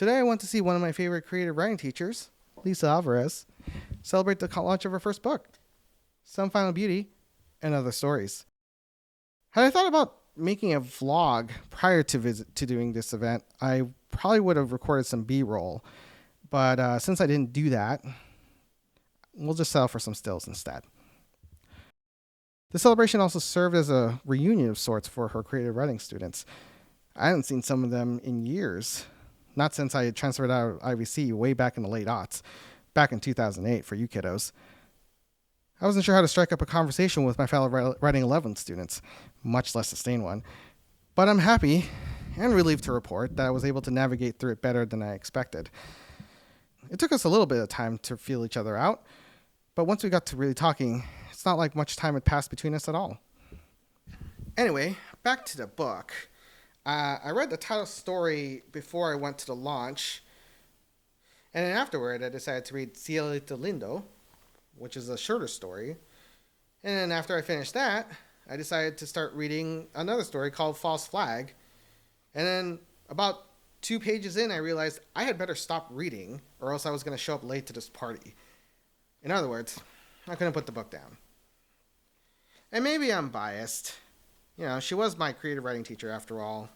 Today I went to see one of my favorite creative writing teachers, Lisa Alvarez, celebrate the launch of her first book, Some Final Beauty and Other Stories. Had I thought about making a vlog prior to doing this event, I probably would have recorded some B-roll. But since I didn't do that, we'll just settle for some stills instead. The celebration also served as a reunion of sorts for her creative writing students. I hadn't seen some of them in years, not since I had transferred out of IVC way back in the late aughts, back in 2008 for you kiddos. I wasn't sure how to strike up a conversation with my fellow Writing 11 students, much less sustain one. But I'm happy and relieved to report that I was able to navigate through it better than I expected. It took us a little bit of time to feel each other out, but once we got to really talking, it's not like much time had passed between us at all. Anyway, back to the book. I read the title story before I went to the launch, and then afterward I decided to read Cielito Lindo, which is a shorter story. And then after I finished that, I decided to start reading another story called False Flag. And then about 2 pages in, I realized I had better stop reading or else I was going to show up late to this party. In other words, I couldn't put the book down. And maybe I'm biased. You know, she was my creative writing teacher after all.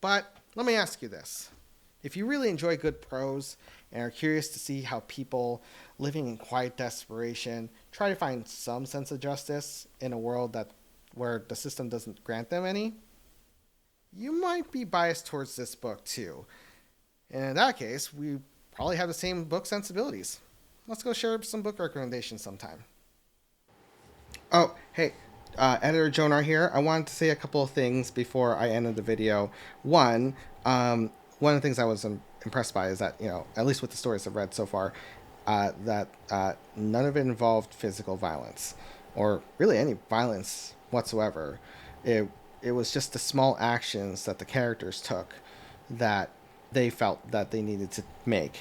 But let me ask you this. If you really enjoy good prose and are curious to see how people living in quiet desperation try to find some sense of justice in a world where the system doesn't grant them any, you might be biased towards this book too. And in that case, we probably have the same book sensibilities. Let's go share some book recommendations sometime. Oh, hey, Editor Jonar here. I wanted to say a couple of things before I ended the video. One of the things I was impressed by is that, you know, at least with the stories I've read so far, that none of it involved physical violence or really any violence whatsoever. It was just the small actions that the characters took that they felt that they needed to make.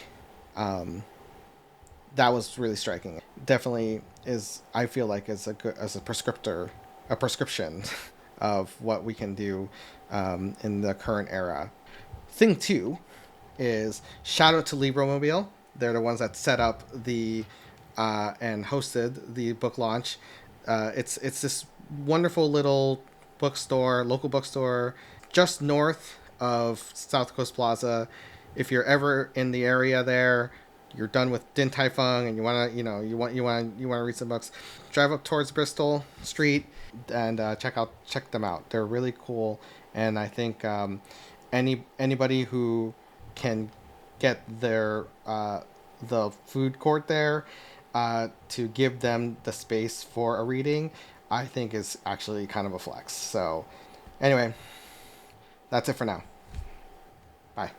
That was really striking. Definitely is, I feel like, as a prescription of what we can do in the current era. Thing two is shout out to LibroMobile. They're the ones that set up the and hosted the book launch. It's this wonderful little local bookstore, just north of South Coast Plaza. If you're ever in the area there, you're done with Din Tai Fung and you want to read some books, drive up towards Bristol Street and check them out. They're really cool, and I think anybody who can get their the food court there to give them the space for a reading, I think is actually kind of a flex. So anyway, that's it for now. Bye.